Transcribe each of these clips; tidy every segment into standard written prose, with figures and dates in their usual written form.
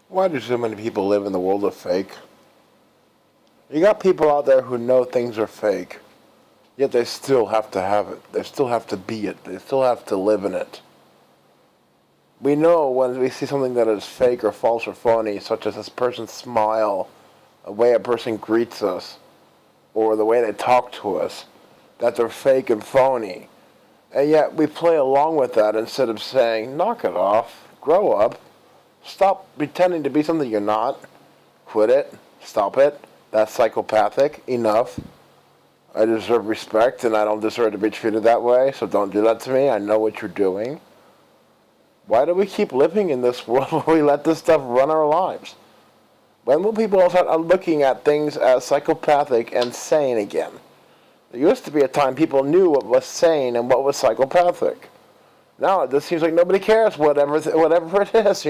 Why do so many people live in the world of fake? You got people out there who know things are fake, yet they still have to have it. They still have to be it. They still have to live in it. We know when we see something that is fake or false or phony, such as this person's smile, the way a person greets us, or the way they talk to us, that they're fake and phony. And yet we play along with that instead of saying, knock it off, grow up, stop pretending to be something you're not, quit it, stop it, that's psychopathic, enough. I deserve respect and I don't deserve to be treated that way, so don't do that to me, I know what you're doing. Why do we keep living in this world where we let this stuff run our lives? When will people start looking at things as psychopathic and sane again? There used to be a time people knew what was sane and what was psychopathic. Now it just seems like nobody cares, whatever it is,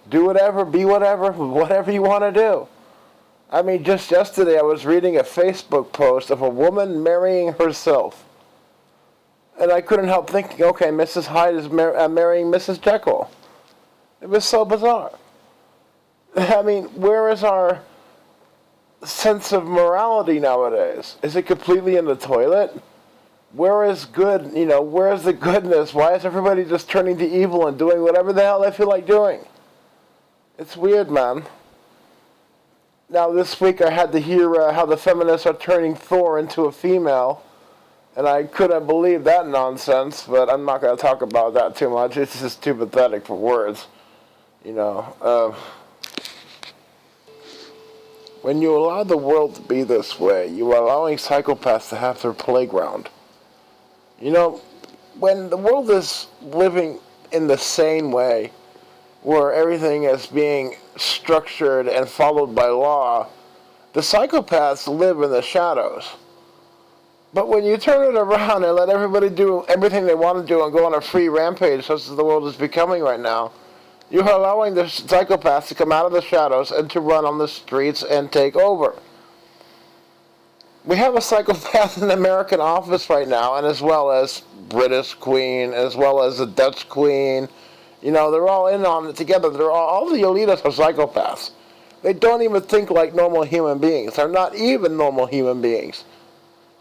Do whatever, be whatever you want to do. I mean, just yesterday I was reading a Facebook post of a woman marrying herself. And I couldn't help thinking, okay, Mrs. Hyde is marrying Mrs. Jekyll. It was so bizarre. I mean, where is our sense of morality nowadays? Is it completely in the toilet? Where is good, where is the goodness? Why is everybody just turning to evil and doing whatever the hell they feel like doing? It's weird, man. Now, this week I had to hear how the feminists are turning Thor into a female, and I couldn't believe that nonsense, but I'm not going to talk about that too much. It's just too pathetic for words, When you allow the world to be this way, you are allowing psychopaths to have their playground. When the world is living in the sane way, where everything is being structured and followed by law, the psychopaths live in the shadows. But when you turn it around and let everybody do everything they want to do and go on a free rampage, such as the world is becoming right now, you're allowing the psychopaths to come out of the shadows and to run on the streets and take over. We have a psychopath in the American office right now, and as well as British Queen, as well as the Dutch Queen. They're all in on it together. All the elitists are psychopaths. They don't even think like normal human beings. They're not even normal human beings.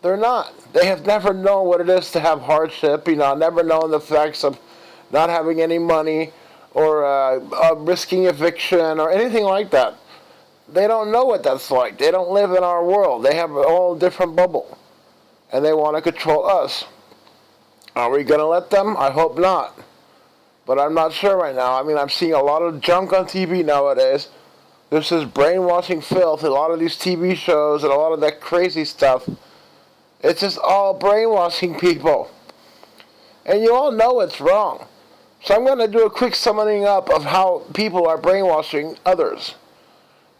They're not. They have never known what it is to have hardship, never known the effects of not having any money or risking eviction or anything like that. They don't know what that's like. They don't live in our world. They have a whole different bubble. And they want to control us. Are we going to let them? I hope not. But I'm not sure right now. I mean, I'm seeing a lot of junk on TV nowadays. This is brainwashing filth. A lot of these TV shows and a lot of that crazy stuff. It's just all brainwashing people. And you all know it's wrong. So I'm going to do a quick summing up of how people are brainwashing others.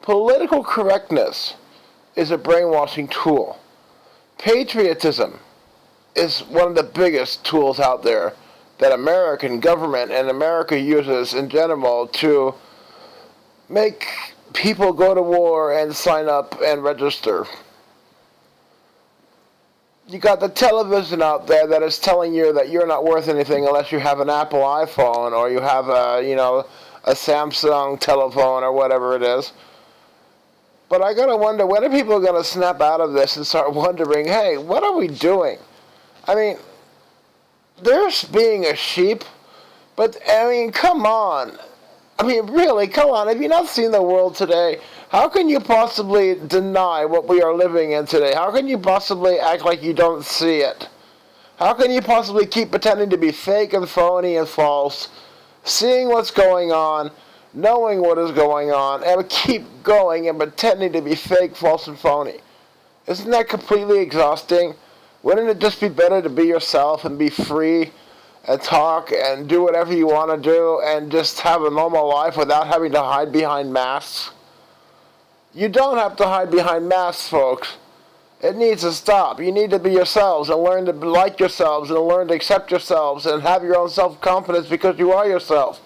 Political correctness is a brainwashing tool. Patriotism is one of the biggest tools out there that American government and America uses in general to make people go to war and sign up and register. You got the television out there that is telling you that you're not worth anything unless you have an Apple iPhone or you have a Samsung telephone or whatever it is. But I gotta wonder, when are people gonna snap out of this and start wondering, hey, what are we doing? I mean, there's being a sheep, but come on. Really, come on. Have you not seen the world today? How can you possibly deny what we are living in today? How can you possibly act like you don't see it? How can you possibly keep pretending to be fake and phony and false, seeing what's going on, knowing what is going on, and keep going and pretending to be fake, false, and phony? Isn't that completely exhausting? Wouldn't it just be better to be yourself and be free and talk and do whatever you want to do and just have a normal life without having to hide behind masks? You don't have to hide behind masks, folks. It needs to stop. You need to be yourselves and learn to like yourselves and learn to accept yourselves and have your own self-confidence because you are yourself.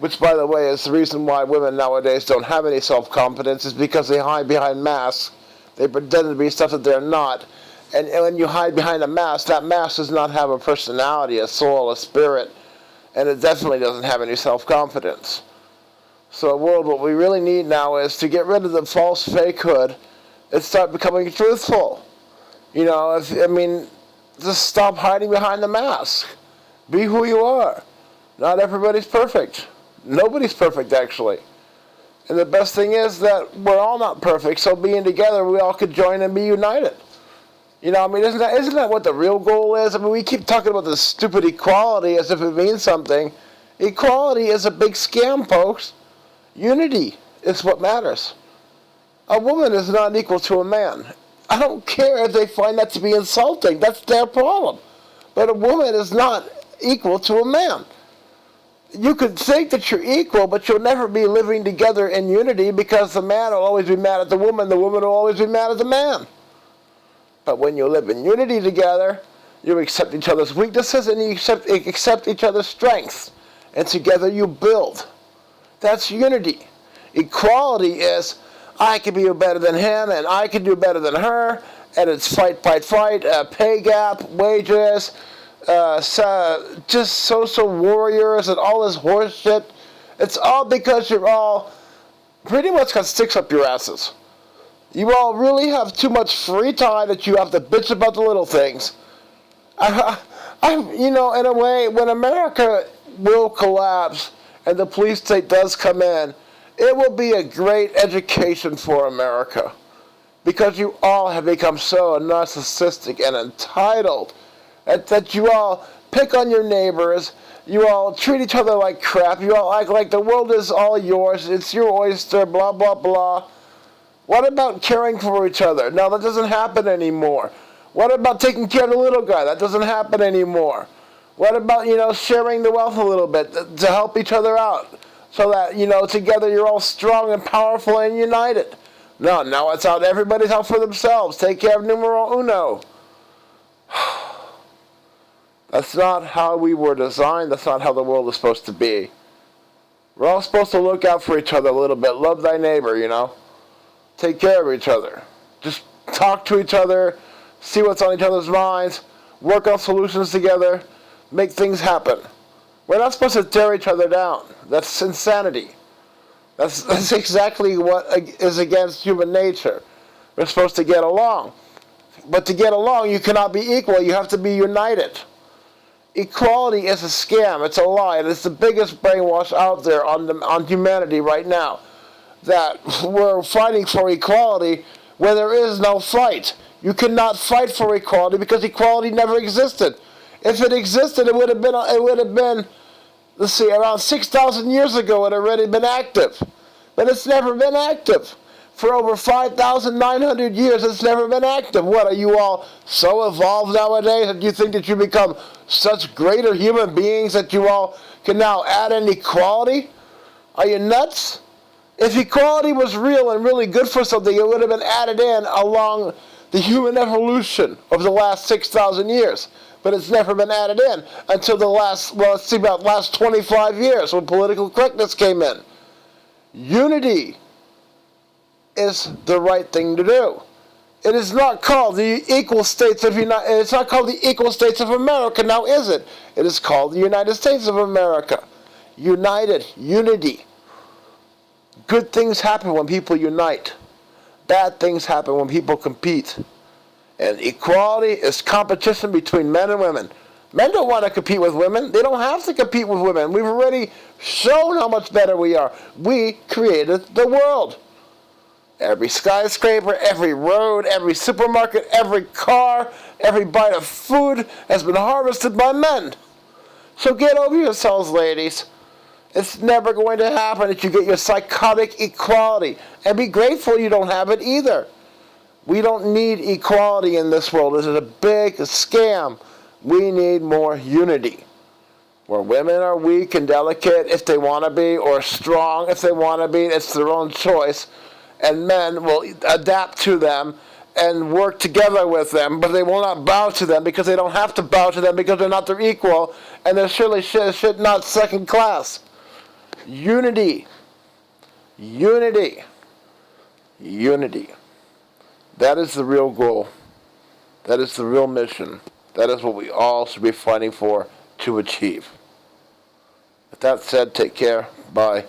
Which, by the way, is the reason why women nowadays don't have any self-confidence, is because they hide behind masks. They pretend to be stuff that they're not. And when you hide behind a mask, that mask does not have a personality, a soul, a spirit, and it definitely doesn't have any self-confidence. So a world, what we really need now is to get rid of the false fakehood and start becoming truthful. You know, just stop hiding behind the mask. Be who you are. Not everybody's perfect. Nobody's perfect, actually. And the best thing is that we're all not perfect, so being together, we all could join and be united. You know, isn't that what the real goal is? We keep talking about this stupid equality as if it means something. Equality is a big scam, folks. Unity is what matters. A woman is not equal to a man. I don't care if they find that to be insulting. That's their problem. But a woman is not equal to a man. You could think that you're equal, but you'll never be living together in unity because the man will always be mad at the woman will always be mad at the man. But when you live in unity together, you accept each other's weaknesses and you accept each other's strengths. And together you build. That's unity. Equality is, I can be better than him and I can do better than her, and it's fight, pay gap, wages, just social warriors and all this horse shit. It's all because you're all pretty much got sticks up your asses. You all really have too much free time that you have to bitch about the little things. In a way, when America will collapse and the police state does come in, it will be a great education for America. Because you all have become so narcissistic and entitled that you all pick on your neighbors, you all treat each other like crap, you all act like the world is all yours, it's your oyster, blah, blah, blah. What about caring for each other? No, that doesn't happen anymore. What about taking care of the little guy? That doesn't happen anymore. What about, sharing the wealth a little bit to help each other out so that, together you're all strong and powerful and united? No, now it's out. Everybody's out for themselves. Take care of numero uno. That's not how we were designed. That's not how the world is supposed to be. We're all supposed to look out for each other a little bit. Love thy neighbor, Take care of each other. Just talk to each other. See what's on each other's minds. Work on solutions together. Make things happen. We're not supposed to tear each other down. That's insanity. That's exactly what is against human nature. We're supposed to get along. But to get along, you cannot be equal. You have to be united. Equality is a scam. It's a lie. And it's the biggest brainwash out there on humanity right now. That we're fighting for equality where there is no fight. You cannot fight for equality because equality never existed. If it existed, it would have been, around 6,000 years ago, it had already been active. But it's never been active. For over 5,900 years, it's never been active. What, are you all so evolved nowadays that you think that you become such greater human beings that you all can now add in equality? Are you nuts? If equality was real and really good for something, it would have been added in along the human evolution of the last 6,000 years. But it's never been added in until the last 25 years when political correctness came in. Unity is the right thing to do. It is not called the equal states of It's not called the equal states of America, now is it? It is called the United States of America. United, unity. Good things happen when people unite. Bad things happen when people compete. And equality is competition between men and women. Men don't want to compete with women. They don't have to compete with women. We've already shown how much better we are. We created the world. Every skyscraper, every road, every supermarket, every car, every bite of food has been harvested by men. So get over yourselves, ladies. It's never going to happen if you get your psychotic equality. And be grateful you don't have it either. We don't need equality in this world. This is a big scam. We need more unity. Where women are weak and delicate if they want to be, or strong if they want to be, it's their own choice. And men will adapt to them and work together with them, but they will not bow to them because they don't have to bow to them because they're not their equal, and they're surely not second class. Unity. Unity. Unity. That is the real goal. That is the real mission. That is what we all should be fighting for to achieve. With that said, take care. Bye.